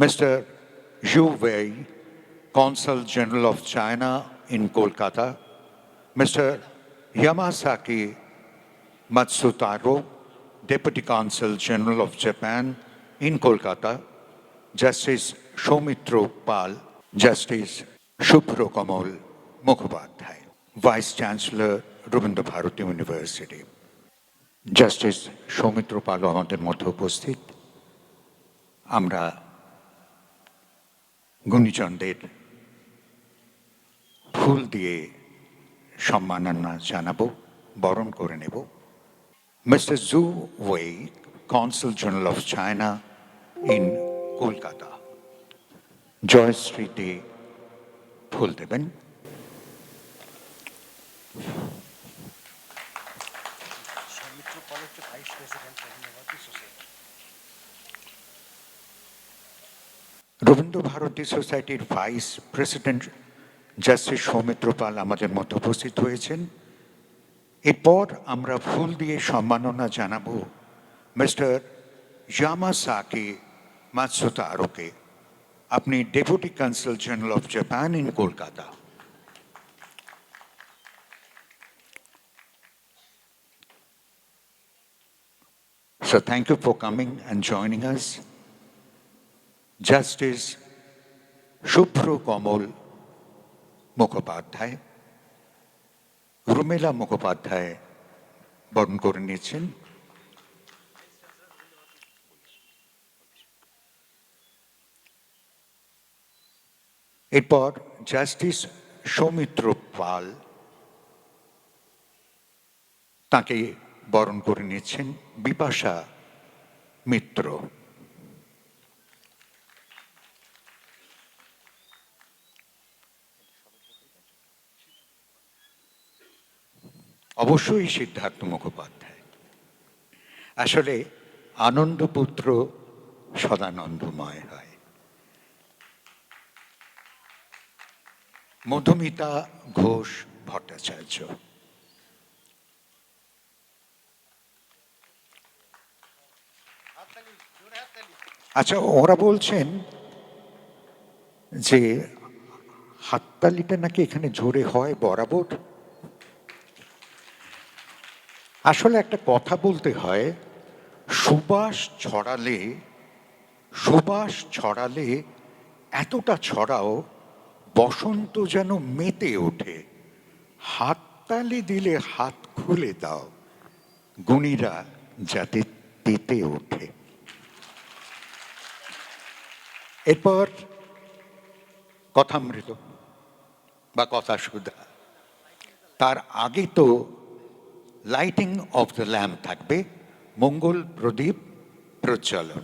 Mr. Zhu Wei, Consul General of China in Kolkata, Mr. Yamasaki Matsutaro, Deputy Consul General of Japan in Kolkata, Justice Soumitra Pal, Justice Shubhra Kamal Mukhopadhyay, Vice Chancellor Rabindra Bharati University. Justice Soumitra পালও আমাদের মধ্যে উপস্থিত। আমরা গুণীজনদের ফুল দিয়ে সম্মাননা জানাবো, বরণ করে নেব। Mister Zhu Wei, consul general of China in Kolkata, জয়শ্রীতে ফুল দেবেন। রবীন্দ্র ভারতী সোসাইটির vice president justice Soumitra Pal আমাদের মধ্যে উপস্থিত হয়েছেন। এরপর আমরা ফুল দিয়ে সম্মাননা জানাবো মিস্টার ইয়ামাসাকি মাতসুতারোকে। আপনি deputy consul general of Japan in Kolkata. So thank you for coming and joining us. Justice Shubhra Kamal Mukhopadhyay, Urmila Mukhopadhyay বরণ করে নিয়েছেন। এরপর জাস্টিস সৌমিত্র পাল তাকে বরণ করে নিয়েছেন বিপাশা মিত্র। অবশ্যই সিদ্ধার্থ মুখোপাধ্যায়। আসলে আনন্দপুত্র সদানন্দময় হয়। মধুমিতা ঘোষ ভট্টাচার্য। আচ্ছা, ওরা বলছেন যে হাততালিটা নাকি এখানে জোরে হয় বরাবর। আসলে একটা কথা বলতে হয়, সুবাস ছড়ালে এতটা ছড়াও বসন্ত যেন মেতে ওঠে। হাততালি দিলে হাত খুলে দাও, গুণীরা যাতে তেতে ওঠে। এরপর কথামৃত বা কথা সুধা, তার আগে তো লাইটিং অফ দ্য ল্যাম্প থাকবে, মঙ্গল প্রদীপ প্রজ্বলন।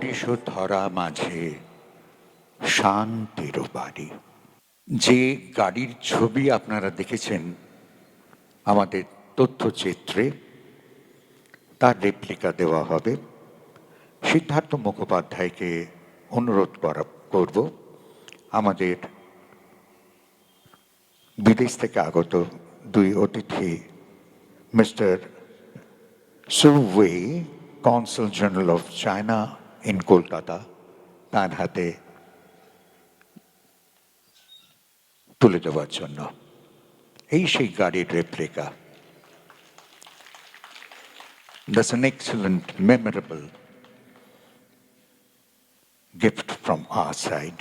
মনীষ ধরা মাঝে শান্তির বাড়ি। যে গাড়ির ছবি আপনারা দেখেছেন আমাদের তথ্যচিত্রে, তার রেপ্লিকা দেওয়া হবে। সিদ্ধার্থ মুখোপাধ্যায়কে অনুরোধ করব আমাদের বিদেশ থেকে আগত দুই অতিথি mister Su Wei, consul general of China in Kolkata, তার হাতে তুলে দেওয়ার জন্য। এই সেই গাড়ির replica. That's an excellent, memorable gift from our side.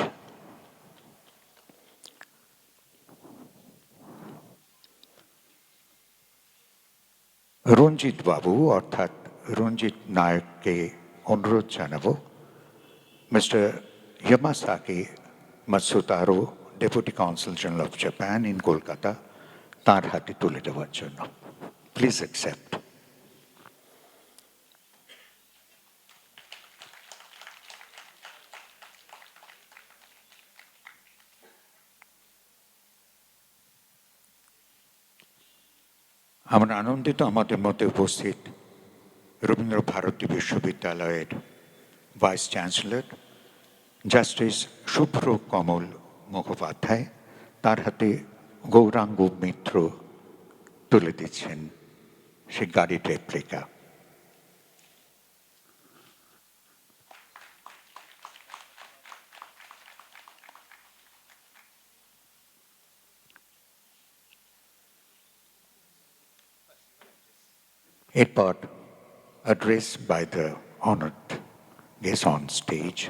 Ranjit babu অর্থাৎ রঞ্জিত নায়ককে অনুরোধ জানাবো mister Yamasaki Matsutaro, deputy consul general of Japan in Kolkata, তার হাতে তুলে দেওয়ার জন্য। Please accept. আমরা আনন্দিত আমাদের মধ্যে উপস্থিত রবীন্দ্র ভারতী বিশ্ববিদ্যালয়ের vice chancellor justice Shubhra Kamal Mukhopadhyay, তার হাতে গৌরাঙ্গ মিত্র তুলে দিচ্ছেন সে গাড়ির রেপ্লিকা। এরপর address by the honored guests on stage.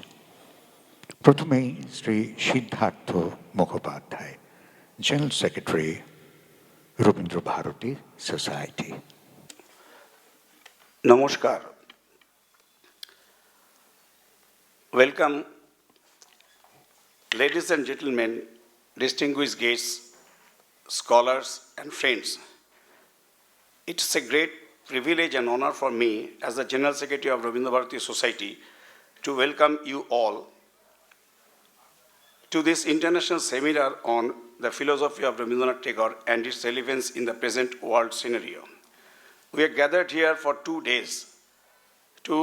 প্রথমেই Shri Siddhartha Mukhopadhyay, general secretary Rabindra Bharati society. নমস্কার। Welcome, ladies and gentlemen, distinguished guests, scholars and friends. It's a great privilege and honor for me as the General Secretary of Rabindra Bharati Society to welcome you all to this international seminar on the philosophy of Rabindranath Tagore and its relevance in the present world scenario. We are gathered here for 2 days to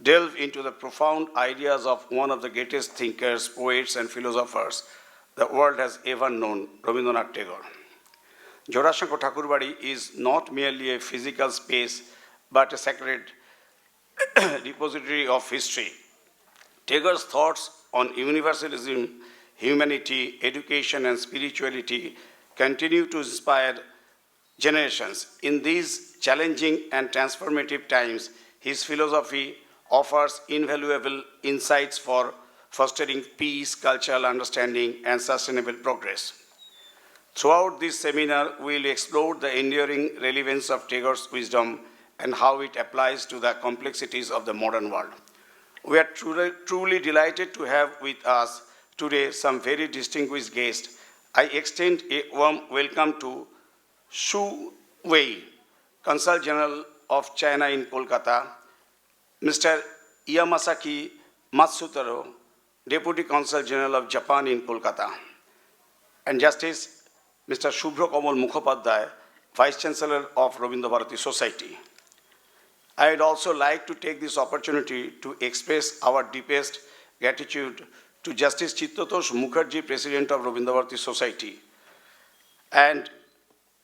delve into the profound ideas of one of the greatest thinkers, poets and philosophers the world has ever known, Rabindranath Tagore. Jorasanko Thakurbari is not merely a physical space, but a sacred repository of history. Tagore's thoughts on universalism, humanity, education, and spirituality continue to inspire generations. In these challenging and transformative times, his philosophy offers invaluable insights for fostering peace, cultural understanding, and sustainable progress. Throughout this seminar, we will explore the enduring relevance of Tagore's wisdom and how it applies to the complexities of the modern world. We are truly delighted to have with us today some very distinguished guests. I extend a warm welcome to Shu Wei, Consul General of China in Kolkata, Mr. Yamasaki Matsutaro, Deputy Consul General of Japan in Kolkata, and Justice Mr. Shubhra Kamal Mukhopadhyay, Vice Chancellor of Rabindra Bharati Society. I would also like to take this opportunity to express our deepest gratitude to Justice Chittatosh Mukherjee, President of Rabindra Bharati Society, and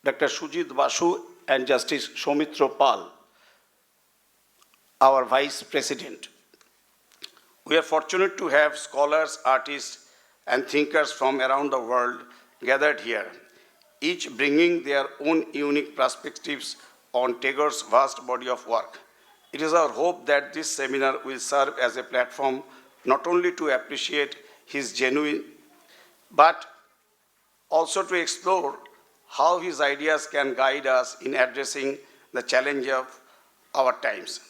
Dr. Sujit Basu and Justice Soumitra Pal, our Vice President. We are fortunate to have scholars, artists, and thinkers from around the world gathered here, each bringing their own unique perspectives on Tagore's vast body of work. It is our hope that this seminar will serve as a platform not only to appreciate his genuine, but also to explore how his ideas can guide us in addressing the challenge of our times.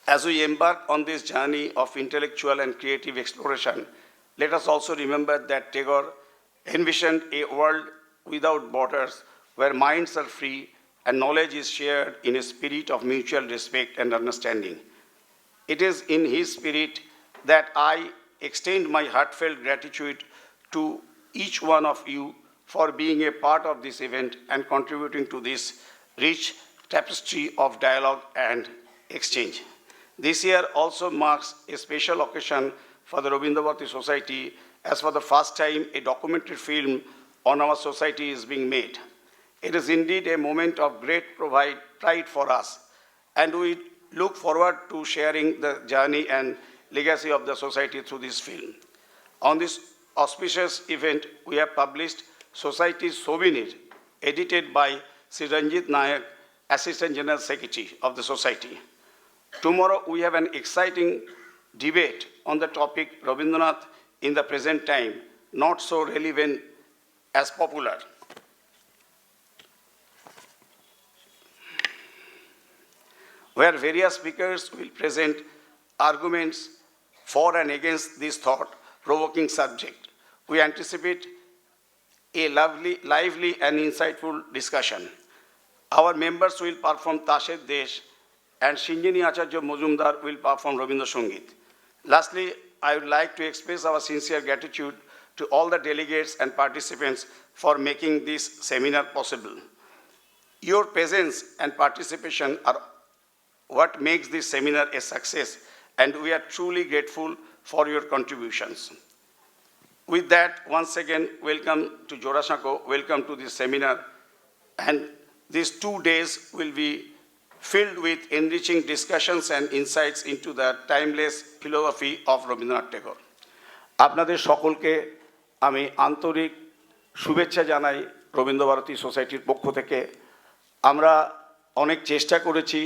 As we embark on this journey of intellectual and creative exploration, let us also remember that Tagore envisioned a world without borders, where minds are free, and knowledge is shared in a spirit of mutual respect and understanding. It is in his spirit that I extend my heartfelt gratitude to each one of you for being a part of this event and contributing to this rich tapestry of dialogue and exchange. This year also marks a special occasion for the Rabindra Bharati Society, as for the first time a documentary film on our society is being made. It is indeed a moment of great pride for us, and we look forward to sharing the journey and legacy of the society through this film. On this auspicious event, we have published Society's Souvenir, edited by Sri Ranjit Nayak, Assistant General Secretary of the Society. Tomorrow, we have an exciting debate on the topic Rabindranath in the present time, not so relevant as popular. Where various speakers will present arguments for and against this thought-provoking subject. We anticipate a lively and insightful discussion. Our members will perform Tashet Desh, and Shinjini Acharya Mojumdar will perform Rabindra Sangeet. Lastly, I would like to express our sincere gratitude to all the delegates and participants for making this seminar possible. Your presence and participation are what makes this seminar a success, and we are truly grateful for your contributions. With that, once again, welcome to Jorasanko, welcome to this seminar, and these 2 days will be filled with enriching discussions and insights into the timeless philosophy of Rabindranath Tagore. আপনাদের সকলকে আমি আন্তরিক শুভেচ্ছা জানাই রবীন্দ্র ভারতী সোসাইটির পক্ষ থেকে। আমরা অনেক চেষ্টা করেছি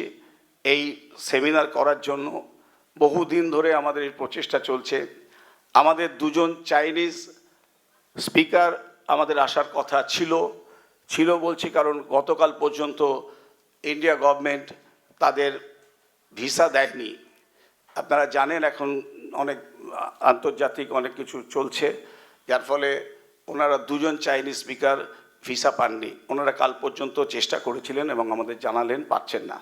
এই সেমিনার করার জন্য, বহুদিন ধরে আমাদের এই প্রচেষ্টা চলছে। আমাদের দুজন চাইনিজ স্পিকার আমাদের আসার কথা ছিল বলছি কারণ গতকাল পর্যন্ত ইন্ডিয়া গভর্নমেন্ট তাদের ভিসা দেয়নি। আপনারা জানেন এখন অনেক আন্তর্জাতিক অনেক কিছু চলছে, যার ফলে ওনারা দুজন চাইনিজ স্পিকার ভিসা পাননি। ওনারা কাল পর্যন্ত চেষ্টা করেছিলেন এবং আমাদের জানালেন পাচ্ছেন না।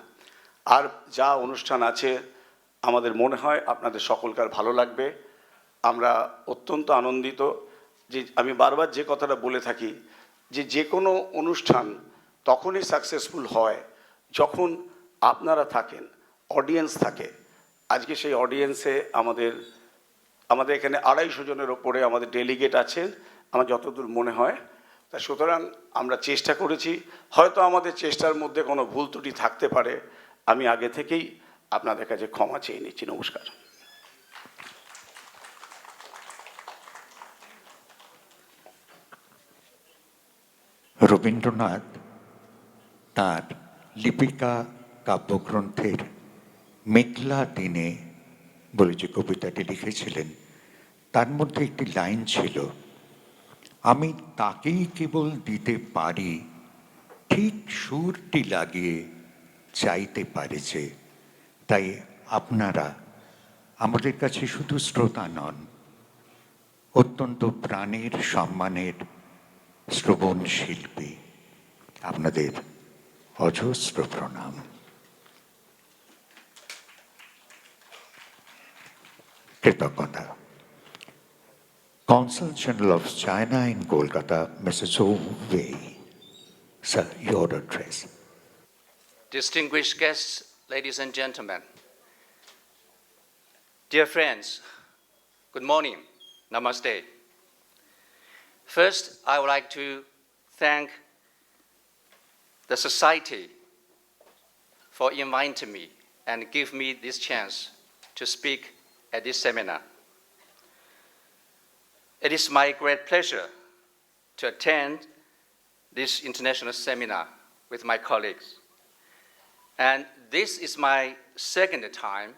আর যা অনুষ্ঠান আছে আমাদের মনে হয় আপনাদের সকলকার ভালো লাগবে। আমরা অত্যন্ত আনন্দিত যে আমি বারবার যে কথাটা বলে থাকি যে কোনো অনুষ্ঠান তখনই সাকসেসফুল হয় যখন আপনারা থাকেন, অডিয়েন্স থাকে। আজকে সেই অডিয়েন্সে আমাদের এখানে 250 জনের ওপরে আমাদের ডেলিগেট আছেন আমার যতদূর মনে হয়। তা সুতরাং আমরা চেষ্টা করেছি, হয়তো আমাদের চেষ্টার মধ্যে কোনো ভুল ত্রুটি থাকতে পারে। আমি আগে থেকেই আপনাদের কাছে ক্ষমা চেয়ে নিচ্ছি। নমস্কার। রবীন্দ্রনাথ তার লিপিকা কাব্যগ্রন্থের মেঘলা দিনে বলে যে কবিতাটি লিখেছিলেন, তার মধ্যে একটি লাইন ছিল, আমি তাকেই কেবল দিতে পারি ঠিক সুরটি লাগিয়ে চাইতে পারেছে। তাই আপনারা আমাদের কাছে শুধু শ্রোতা নন, অত্যন্ত প্রাণের সম্মানের শ্রবণ শিল্পী। আপনাদের অজস্র প্রণাম। কৃতজ্ঞতা। Consul General of China in Kolkata, Mr. Zhou Wei. Sir, your address. Distinguished guests, ladies and gentlemen, dear friends, good morning, namaste. First, I would like to thank the society for inviting me and give me this chance to speak at this seminar. It is my great pleasure to attend this international seminar with my colleagues. And this is my second time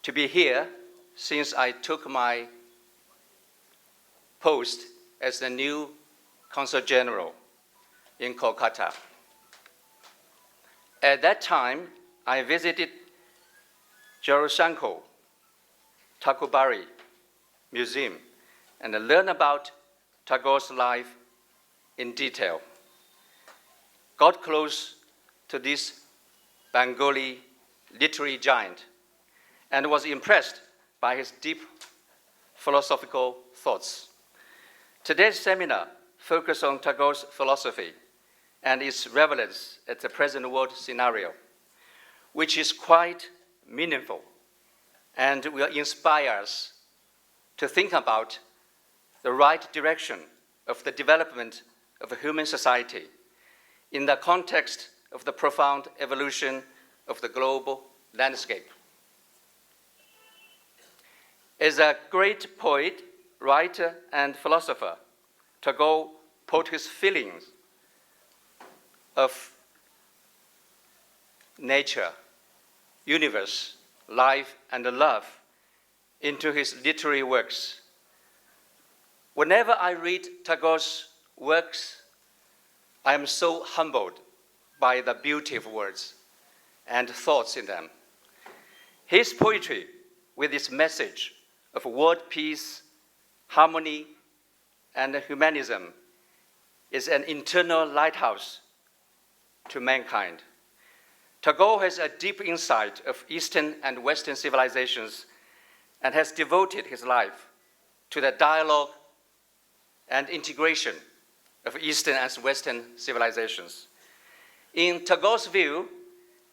to be here since I took my post as the new Consul General in Kolkata. At that time, I visited Jorasanko Thakurbari Museum and learned about Tagore's life in detail. got close to this Bengali literary giant and was impressed by his deep philosophical thoughts. Today's seminar focuses on Tagore's philosophy and its relevance at the present world scenario, which is quite meaningful and will inspire us to think about the right direction of the development of a human society in the context of the profound evolution of the global landscape. As a great poet, writer, and philosopher, Tagore put his feelings of nature, universe, life, and love into his literary works. Whenever I read Tagore's works, I am so humbled by the beauty of words and thoughts in them. His poetry, with its message of world peace, harmony, and humanism, is an internal lighthouse to mankind. Tagore has a deep insight of Eastern and Western civilizations and has devoted his life to the dialogue and integration of Eastern and Western civilizations. In Tagore's view,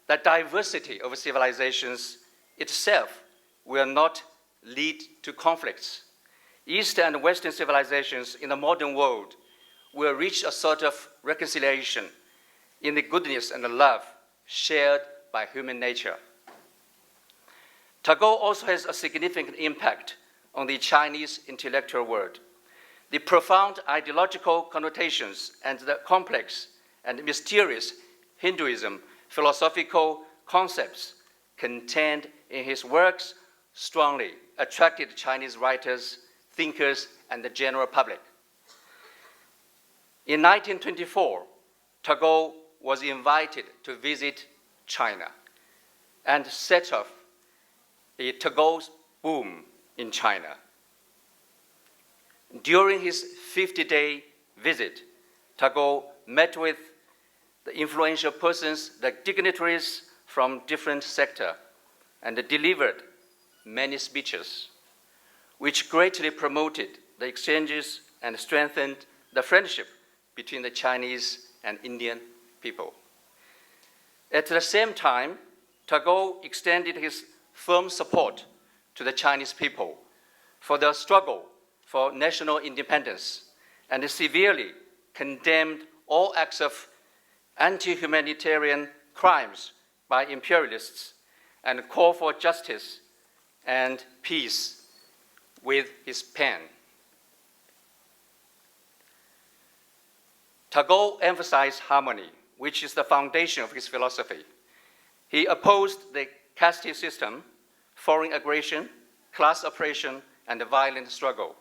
the diversity of civilizations itself will not lead to conflicts. Eastern and Western civilizations in the modern world will reach a sort of reconciliation in the goodness and the love shared by human nature. Tagore also has a significant impact on the Chinese intellectual world. The profound ideological connotations and the complex and mysterious Hinduism philosophical concepts contained in his works strongly attracted Chinese writers, thinkers, and the general public. In 1924, Tagore was invited to visit China and set off the Tagore's boom in China. During his 50-day visit, Tagore met with the influential persons, the dignitaries from different sectors, and delivered many speeches, which greatly promoted the exchanges and strengthened the friendship between the Chinese and Indian people. At the same time, Tagore extended his firm support to the Chinese people for the struggle for national independence and severely condemned all acts of anti-humanitarian crimes by imperialists and called for justice and peace with his pen. Tagore emphasized harmony, which is the foundation of his philosophy. He opposed the caste system, foreign aggression, class oppression, and the violent struggle.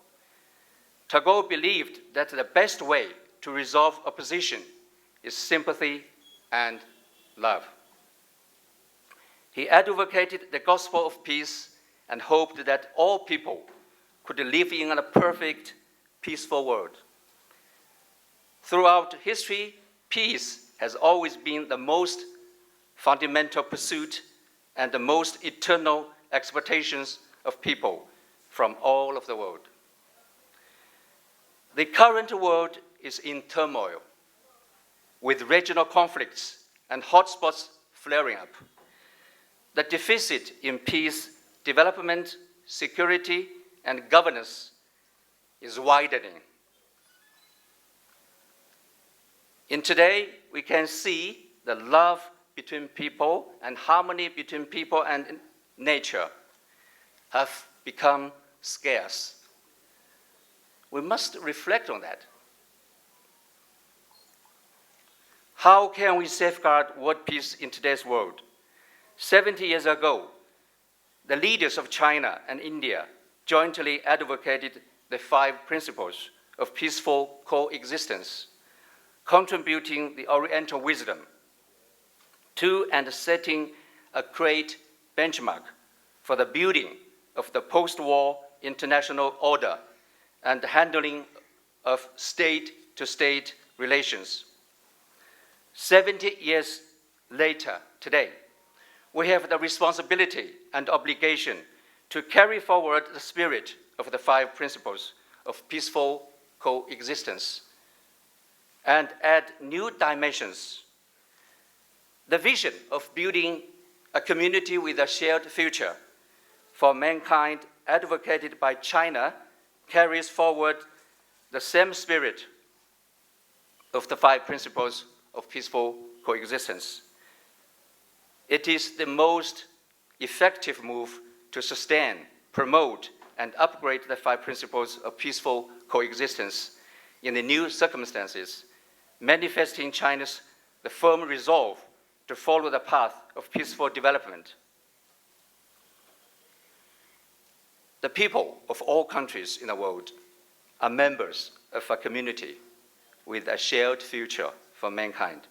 Tagore believed that the best way to resolve opposition is sympathy and love. He advocated the gospel of peace and hoped that all people could live in a perfect, peaceful world. Throughout history, peace has always been the most fundamental pursuit and the most eternal expectations of people from all of the world. The current world is in turmoil, with regional conflicts and hotspots flaring up. The deficit in peace, development, security, and governance is widening. In today, we can see the love between people and harmony between people and nature have become scarce. We must reflect on that. How can we safeguard world peace in today's world? 70 years ago, the leaders of China and India jointly advocated the 5 principles of peaceful coexistence, contributing the Oriental wisdom to and setting a great benchmark for the building of the post-war international order and the handling of state-to-state relations. 70 years later, today, we have the responsibility and obligation to carry forward the spirit of the 5 principles of peaceful coexistence and add new dimensions. The vision of building a community with a shared future for mankind advocated by China carries forward the same spirit of the 5 principles of peaceful coexistence. It is the most effective move to sustain, promote, and upgrade the 5 principles of peaceful coexistence in the new circumstances, manifesting China's the firm resolve to follow the path of peaceful development. The people of all countries in the world are members of a community with a shared future for mankind.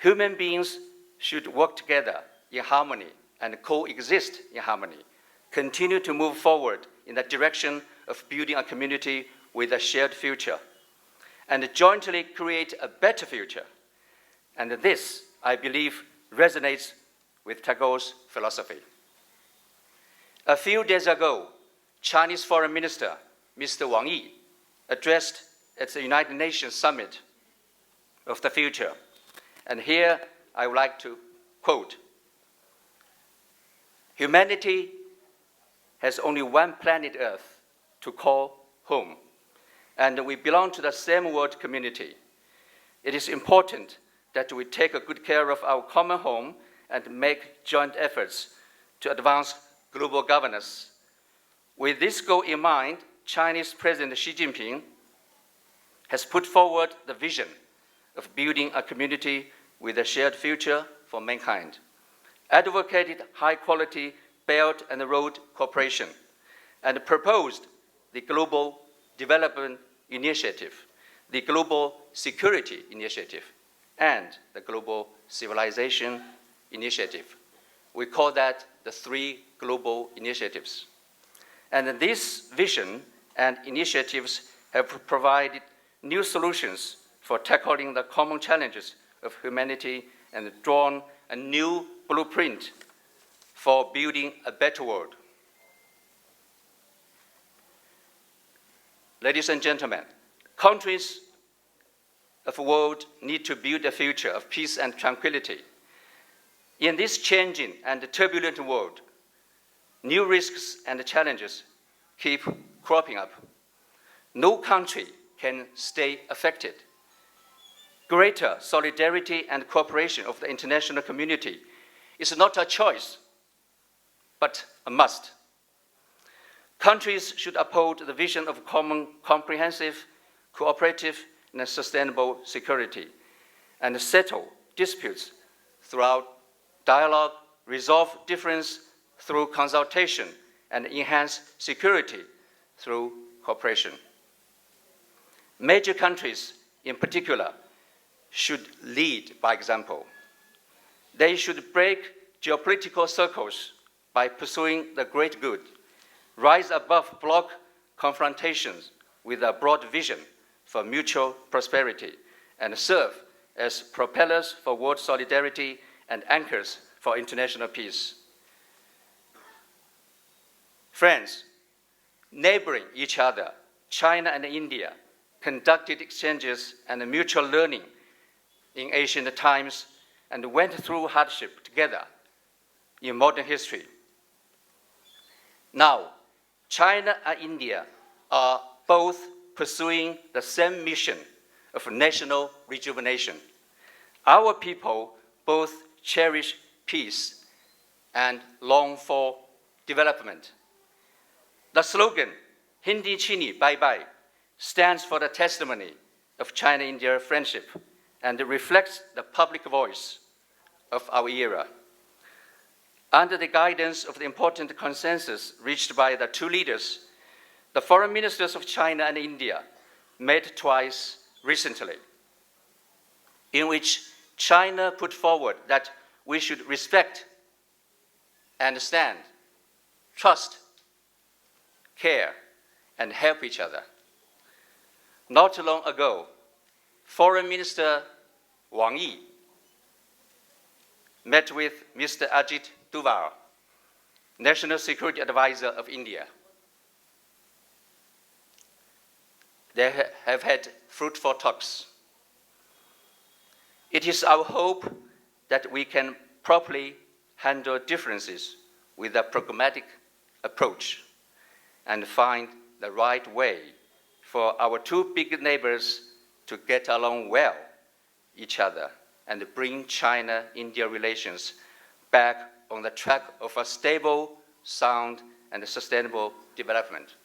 Human beings should work together in harmony and coexist in harmony, continue to move forward in the direction of building a community with a shared future, and jointly create a better future. And this, I believe, resonates with Tagore's philosophy. A few days ago, Chinese Foreign Minister, Mr. Wang Yi, addressed at the United Nations Summit of the Future. And here I would like to quote, "Humanity has only one planet Earth to call home, and we belong to the same world community. It is important that we take good care of our common home and make joint efforts to advance global governance. With this goal in mind, Chinese President Xi Jinping has put forward the vision of building a community with a shared future for mankind, advocated high-quality Belt and Road cooperation, and proposed the Global Development Initiative, the Global Security Initiative, and the Global Civilization Initiative. We call that the 3 global initiatives. And this vision and initiatives have provided new solutions for tackling the common challenges of humanity and drawn a new blueprint for building a better world. Ladies and gentlemen, countries of the world need to build a future of peace and tranquility. In this changing and turbulent world, new risks and challenges keep cropping up. No country can stay affected. Greater solidarity and cooperation of the international community is not a choice, but a must. Countries should uphold the vision of common, comprehensive, cooperative, and sustainable security, and settle disputes throughout dialogue, resolve difference through consultation, and enhance security through cooperation. Major countries, in particular, should lead by example. They should break geopolitical circles by pursuing the great good, rise above bloc confrontations with a broad vision for mutual prosperity, and serve as propellers for world solidarity and anchors for international peace. Friends, neighboring each other, China and India conducted exchanges and mutual learning in ancient times and went through hardship together in modern history. Now, China and India are both pursuing the same mission of national rejuvenation. Our people both cherish peace and long for development. The slogan, Hindi Chini Bye Bye, stands for the testimony of China-India friendship and reflects the public voice of our era. Under the guidance of the important consensus reached by the 2 leaders, the foreign ministers of China and India met twice recently, in which China put forward that we should respect, understand, trust, care, and help each other. Not long ago, Foreign Minister Wang Yi met with Mr. Ajit Doval, National Security Advisor of India. They have had fruitful talks. It is our hope that we can properly handle differences with a pragmatic approach and find the right way for our two big neighbors to get along well each other and bring China-India relations back on the track of a stable, sound, and sustainable development.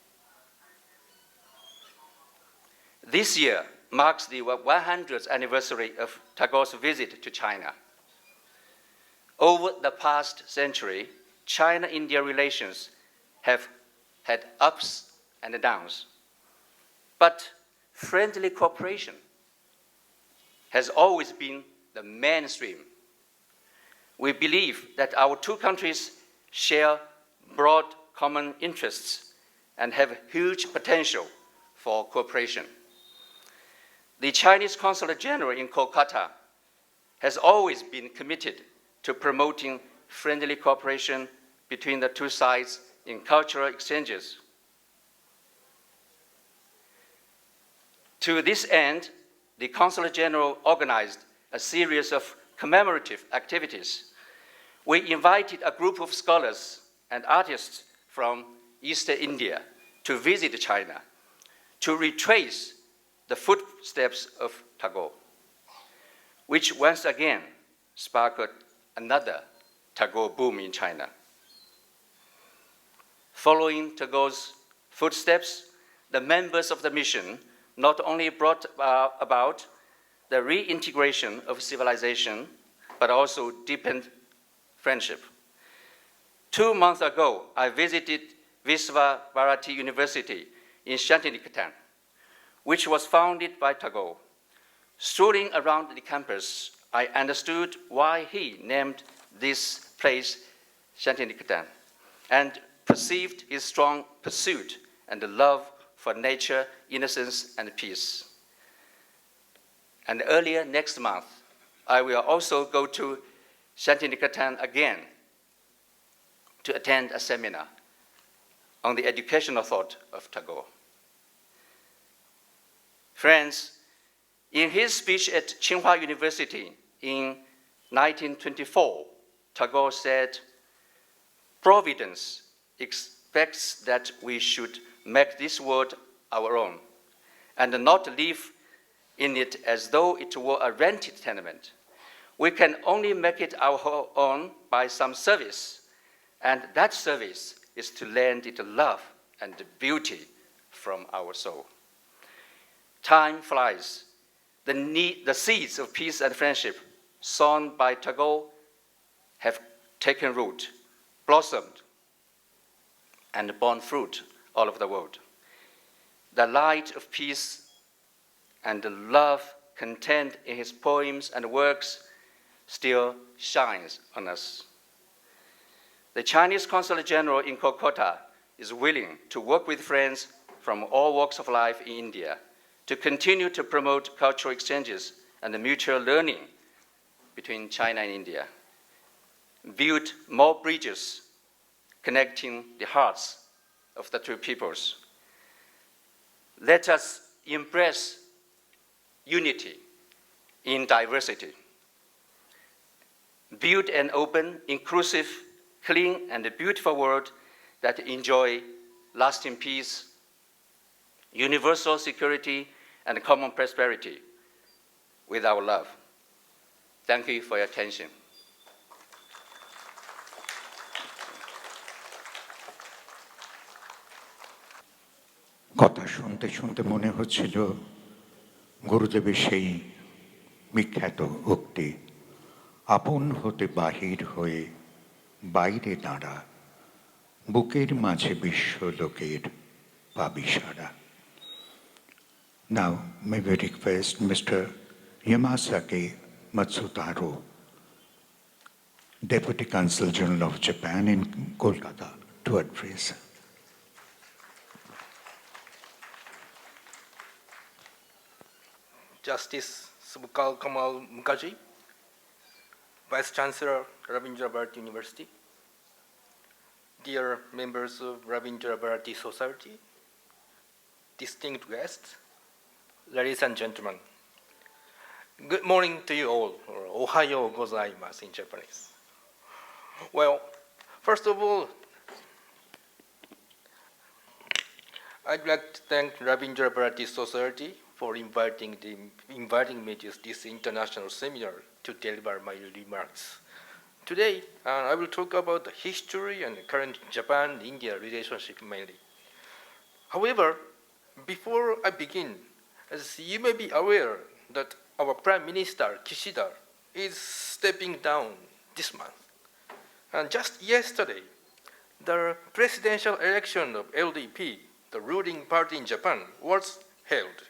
This year marks the 100th anniversary of Tagore's visit to China. Over the past century, China-India relations have had ups and downs, but friendly cooperation has always been the mainstream. We believe that our two countries share broad common interests and have huge potential for cooperation. The Chinese Consulate General in Kolkata has always been committed to promoting friendly cooperation between the two sides in cultural exchanges. To this end, the Consulate General organized a series of commemorative activities. We invited a group of scholars and artists from Eastern India to visit China, to retrace the footsteps of Tagore, which once again sparked another Tagore boom in China. Following Tagore's footsteps, the members of the mission not only brought about the reintegration of civilization, but also deepened friendship. 2 months ago, I visited Rabindra Bharati University in Shantiniketan, which was founded by Tagore. Strolling around the campus, I understood why he named this place Shantiniketan and perceived his strong pursuit and love for nature, innocence, and peace. And earlier next month, I will also go to Shantiniketan again to attend a seminar on the educational thought of Tagore. Friends, in his speech at Tsinghua University in 1924, Tagore said, "Providence expects that we should make this world our own and not live in it as though it were a rented tenement. We can only make it our own by some service, and that service is to lend it love and beauty from our soul." Time flies. The seeds of peace and friendship sown by Tagore have taken root, blossomed, and borne fruit all over the world. The light of peace and the love contained in his poems and works still shines on us. The Chinese Consulate General in Kolkata is willing to work with friends from all walks of life in India to continue to promote cultural exchanges and mutual learning between China and India, build more bridges connecting the hearts of the two peoples. Let us embrace unity in diversity. Build an open, inclusive, clean, and beautiful world that enjoys lasting peace, universal security, and common prosperity with our love. Thank you for your attention. কথা শুনতে শুনতে মনে হচ্ছিল গুরুদেবের সেই বিখ্যাত উক্তি, আপন হতে বাহির হয়ে বাইরে দাঁড়া, বুকের মাঝে বিশ্ব লোকের পাবি সারা। Now, may we request Mr. Yamasaki Matsutaro, Deputy Consul General of Japan in Kolkata, to address. Justice Subukal Kamal Mukherjee, Vice Chancellor, Rabindra Bharati University, dear members of Rabindra Bharati Society, distinguished guests, ladies and gentlemen, good morning to you all, or ohayo gozaimasu in Japanese. Well, first of all, I'd like to thank Rabindra Bharati Society for inviting me to this international seminar to deliver my remarks. Today, I will talk about the history and current Japan-India relationship mainly. However, before I begin, as you may be aware that our Prime Minister Kishida is stepping down this month. And just yesterday, the presidential election of LDP, the ruling party in Japan, was held,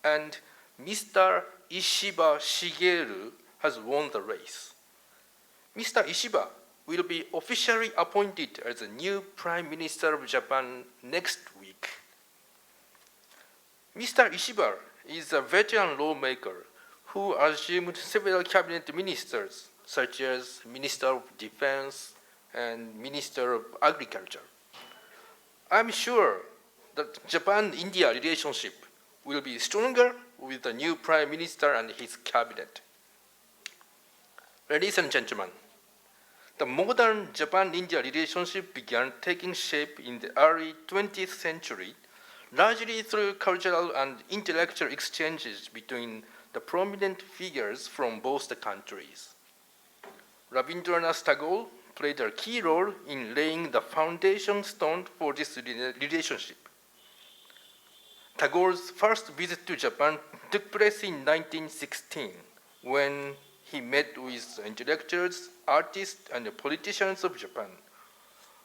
and Mr. Ishiba Shigeru has won the race. Mr. Ishiba will be officially appointed as the new Prime Minister of Japan next week. Mr. Ishiba is a veteran lawmaker who assumed several cabinet ministers, such as Minister of Defense and Minister of Agriculture. I'm sure that Japan-India relationship will be stronger with the new Prime Minister and his cabinet. Ladies and gentlemen, the modern Japan-India relationship began taking shape in the early 20th century, largely through cultural and intellectual exchanges between the prominent figures from both the countries. Rabindranath Tagore played a key role in laying the foundation stone for this relationship. Tagore's first visit to Japan took place in 1916, when he met with intellectuals, artists, and politicians of Japan,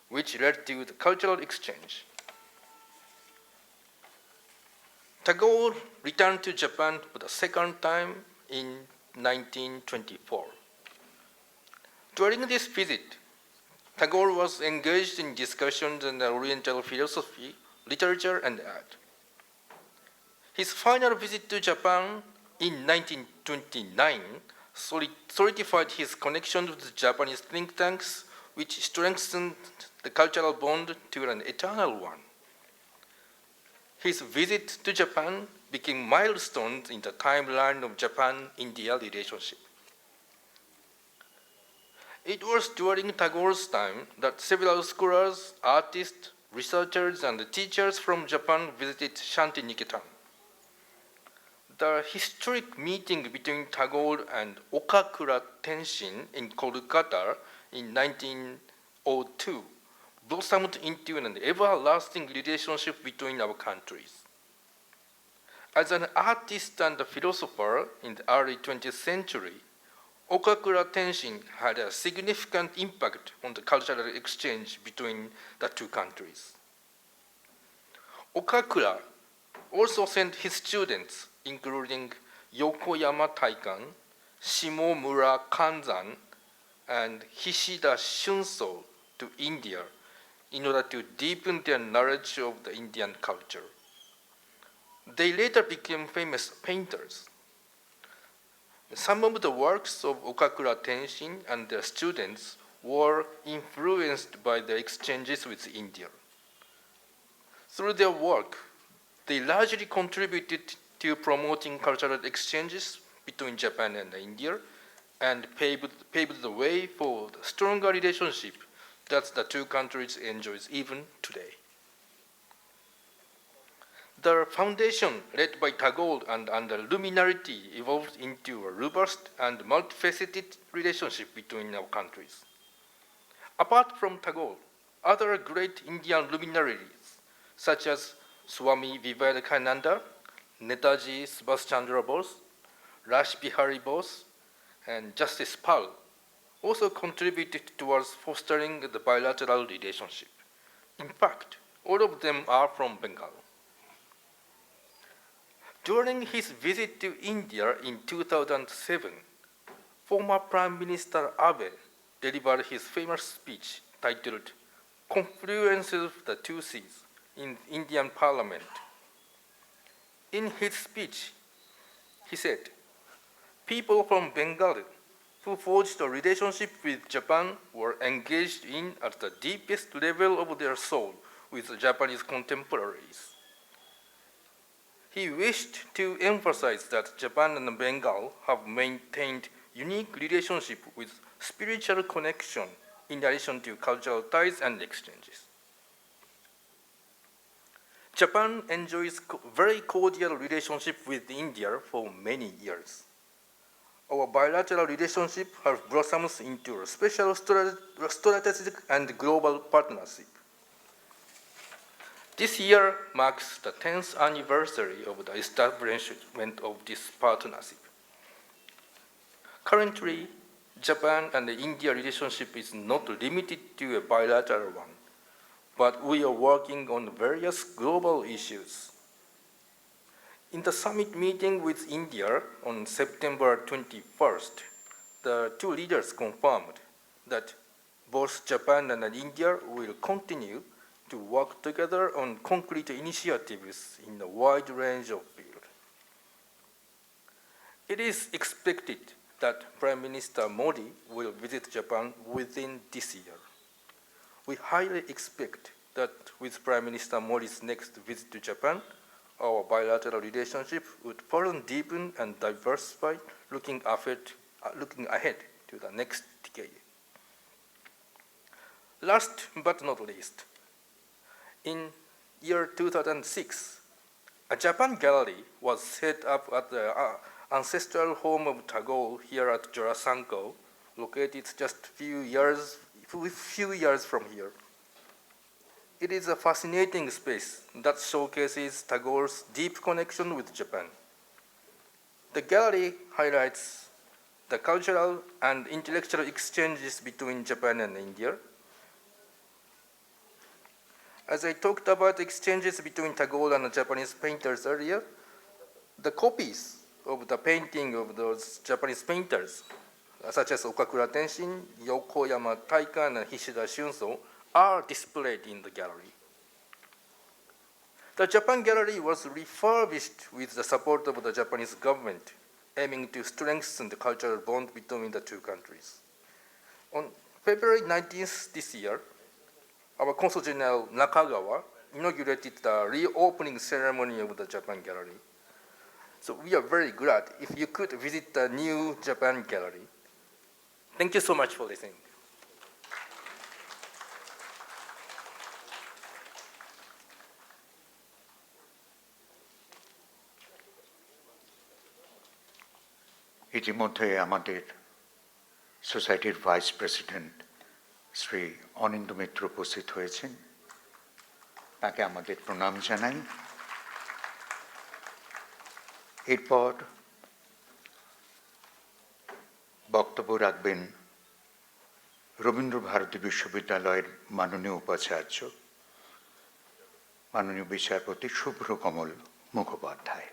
which led to the cultural exchange. Tagore returned to Japan for the second time in 1924. During this visit, Tagore was engaged in discussions on Oriental philosophy, literature, and art. His final visit to Japan in 1929 solidified his connection with the Japanese think tanks, which strengthened the cultural bond to an eternal one. His visit to Japan became milestones in the timeline of Japan-India relationship. It was during Tagore's time that several scholars, artists, researchers, and teachers from Japan visited Shantiniketan. The historic meeting between Tagore and Okakura Tenshin in Kolkata in 1902 blossomed into an everlasting relationship between our countries. As an artist and a philosopher in the early 20th century, Okakura Tenshin had a significant impact on the cultural exchange between the two countries. Okakura also sent his students, including Yokoyama Taikan, Shimomura Kanzan, and Hishida Shunso, to India in order to deepen their knowledge of the Indian culture. They later became famous painters. Some of the works of Okakura Tenshin and their students were influenced by the exchanges with India. Through their work, they largely contributed to promoting cultural exchanges between Japan and India and paved the way for the stronger relationship that the two countries enjoy even today. The foundation led by Tagore and under luminarity evolved into a robust and multifaceted relationship between our countries. Apart from Tagore, other great Indian luminaries such as Swami Vivekananda, Netaji Subhash Chandra Bose, Rash Bihari Bose, and Justice Pal also contributed towards fostering the bilateral relationship. In fact, all of them are from Bengal. During his visit to India in 2007, former Prime Minister Abe delivered his famous speech titled "Confluence of the Two Seas" in Indian Parliament. In his speech, he said, "People from Bengal who forged a relationship with Japan were engaged in at the deepest level of their soul with the Japanese contemporaries. He wished to emphasize that Japan and Bengal have maintained unique relationship with spiritual connection in addition to cultural ties and exchanges. Japan enjoys very cordial relationship with India for many years. Our bilateral relationship has blossomed into a special strategic and global partnership. This year marks the 10th anniversary of the establishment of this partnership. Currently, Japan and the India relationship is not limited to a bilateral one, but we are working on various global issues. In the summit meeting with India on September 21st, the two leaders confirmed that both Japan and India will continue to work together on concrete initiatives in a wide range of fields. It is expected that Prime Minister Modi will visit Japan within this year. We highly expect that with Prime Minister Modi's next visit to Japan, our bilateral relationship would further deepen and diversify, looking ahead to the next decade. Last but not least, in year 2006, a Japan gallery was set up at the ancestral home of Tagore here at Jorasanko, located just a few years from here. It is a fascinating space that showcases Tagore's deep connection with Japan. The gallery highlights the cultural and intellectual exchanges between Japan and India. As I talked about exchanges between Tagore and Japanese painters earlier, the copies of the painting of those Japanese painters, such as Okakura Tenshin, Yokoyama Taika, and Hishida Shunso, are displayed in the gallery. The Japan Gallery was refurbished with the support of the Japanese government, aiming to strengthen the cultural bond between the two countries. On February 19th this year, our Consul General Nakagawa inaugurated the reopening ceremony of the Japan Gallery. So we are very glad if you could visit the new Japan Gallery. Thank you so much for listening. ইতিমধ্যে আমাদের সোসাইটির vice president Shri অনিন্দ মিত্র উপস্থিত হয়েছেন, তাকে আমাদের প্রণাম জানাই। এরপর বক্তব্য রাখবেন রবীন্দ্র ভারতী বিশ্ববিদ্যালয়ের মাননীয় উপাচার্য, মাননীয় বিচারপতি Shubhrakamal Mukhopadhyay.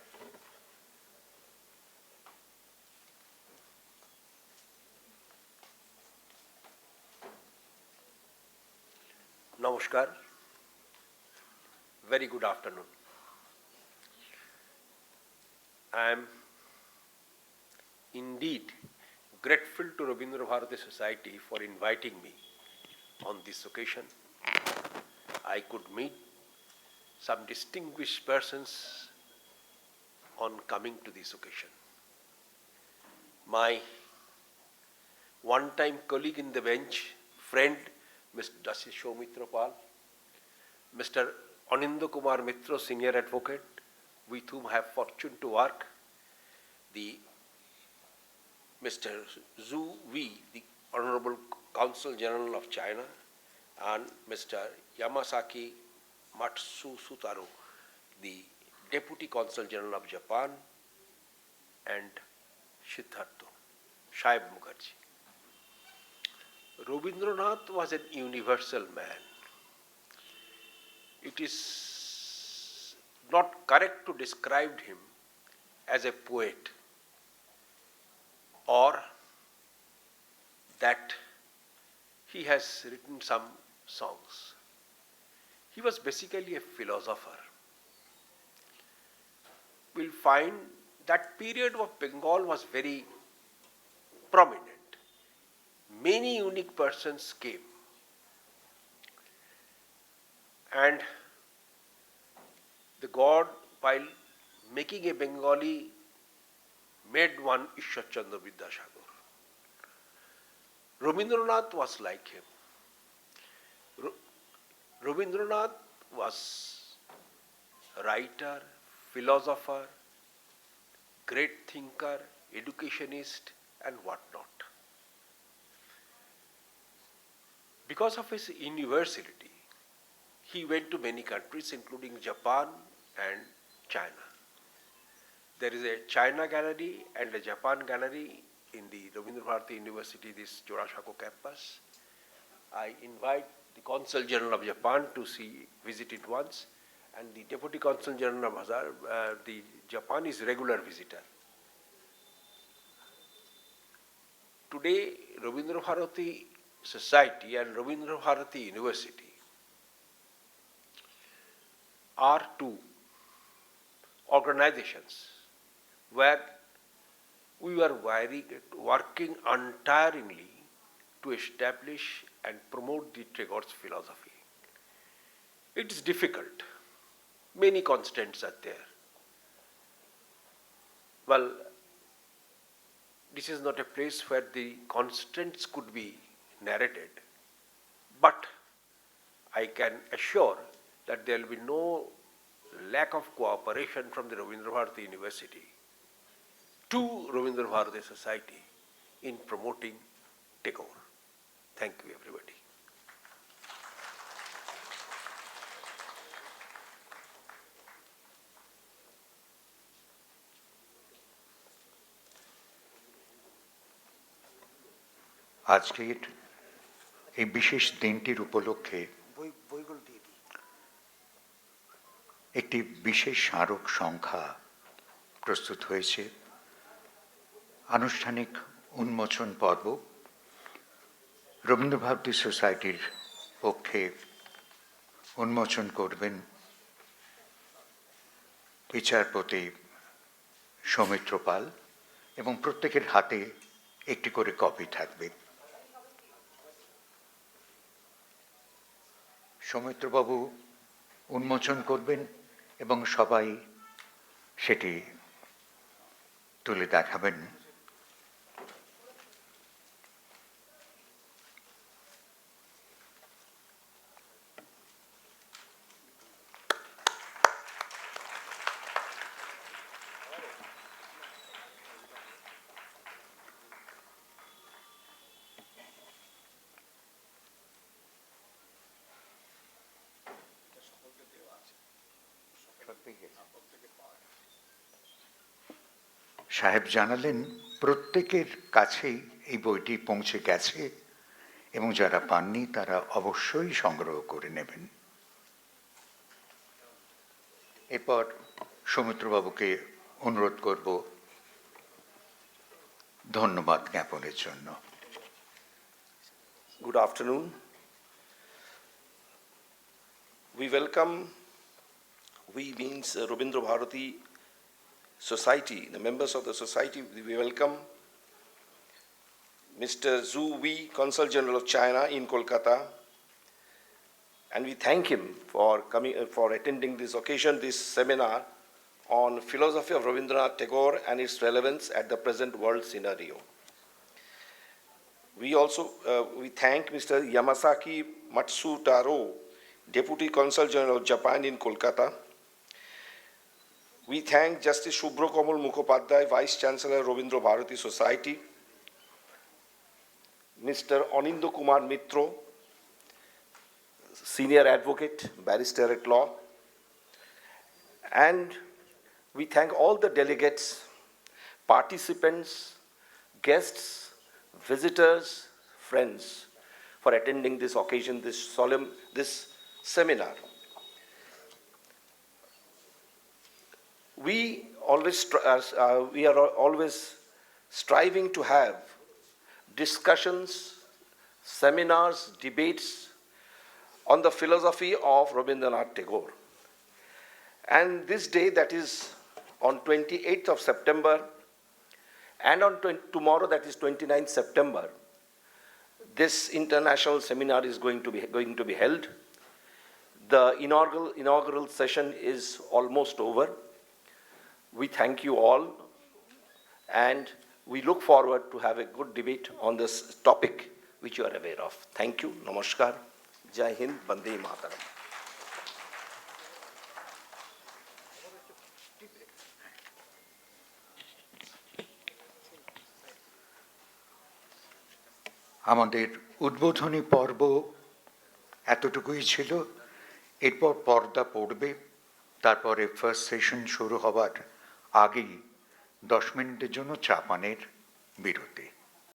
Namaskar. Very good afternoon. I am indeed grateful to Rabindra Bharati Society for inviting me on this occasion. I could meet some distinguished persons on coming to this occasion. My one-time colleague in the bench, friend, Mr. Soumitra Pal, Mr. Anindo Kumar Mitra, Senior Advocate, with whom I have fortune to work, the Mr. Zhu Wei, the Honorable Consul General of China, and Mr. Yamasaki Matsusutaro, the Deputy Consul General of Japan, and Siddhartha Shaib Mukherjee. Rabindranath was an universal man. It is not correct to describe him as a poet or that he has written some songs. He was basically a philosopher. We'll find that period of Bengal was very prominent. many unique persons came. And the god, while making a Bengali, made one Ishwar Chandra Vidyasagar. Rabindranath was like him. Rabindranath was a writer, philosopher, great thinker, educationist, and whatnot. Because of his universality, he went to many countries, including Japan and China. There is a China gallery and a Japan gallery in the Rabindra Bharati University, this Jorasanko campus. I invite the Consul General of Japan to visit it once, and the Deputy Consul General of the Japan is regular visitor. Today, Rabindra Bharati Society and Rabindra Bharati University are two organizations where we were working untiringly to establish and promote the Tagore's philosophy. It is difficult. Many constraints are there. Well, this is not a place where the constraints could be narrated, but I can assure that there will be no lack of cooperation from the Rabindra Bharati University to Rabindra Bharati Society in promoting Tagore. Thank you, everybody. আজকের এই বিশেষ দিনটির উপলক্ষে একটি বিশেষ স্মারক সংখ্যা প্রস্তুত হয়েছে। আনুষ্ঠানিক উন্মোচন পর্ব রবীন্দ্র ভারতী সোসাইটির পক্ষে উন্মোচন করবেন বিচারপতি সৌমিত্র পাল, এবং প্রত্যেকের হাতে একটি করে কপি থাকবে। সৌমিত্রবাবু উন্মোচন করবেন এবং সবাই সেটি তুলে দেখাবেন। সাহেব জানালেন প্রত্যেকের কাছেই এই বইটি পৌঁছে গেছে এবং যারা পাননি তারা অবশ্যই সংগ্রহ করে নেবেন। এরপর সৌমিত্রবাবুকে অনুরোধ করব ধন্যবাদ জ্ঞাপনের জন্য। Good afternoon. We welcome, we means Rabindra Bharati Society, the members of the society, we welcome Mr. Zhu Wei, Consul General of China in Kolkata, and we thank him for coming, for attending this occasion, this seminar on philosophy of Rabindranath Tagore and its relevance at the present world scenario. We also we thank Mr. Yamasaki Matsutaro, Deputy Consul General of Japan in Kolkata. We thank Justice Shubhra Kamal Mukhopadhyay, Vice Chancellor, Rabindra Bharati Society, Mr. Anindo Kumar Mitro, Senior Advocate, Barrister at Law, and we thank all the delegates, participants, guests, visitors, friends for attending this occasion, this seminar. We are always striving to have discussions, seminars, debates on the philosophy of Rabindranath Tagore. And this day, that is on 28th of September, and on tomorrow, that is 29th September, this international seminar is going to be held. The inaugural session is almost over. We thank you all, and we look forward to have a good debate on this topic which you are aware of. Thank you. Namaskar. Jai Hind. Bande Mataram. আমাদের উদ্বোধনী পর্ব এতটুকুই ছিল। এরপর পর্দা পড়বে, তারপরে first session শুরু হবার আগেই 10 মিনিটের জন্য চা পানের বিরতি।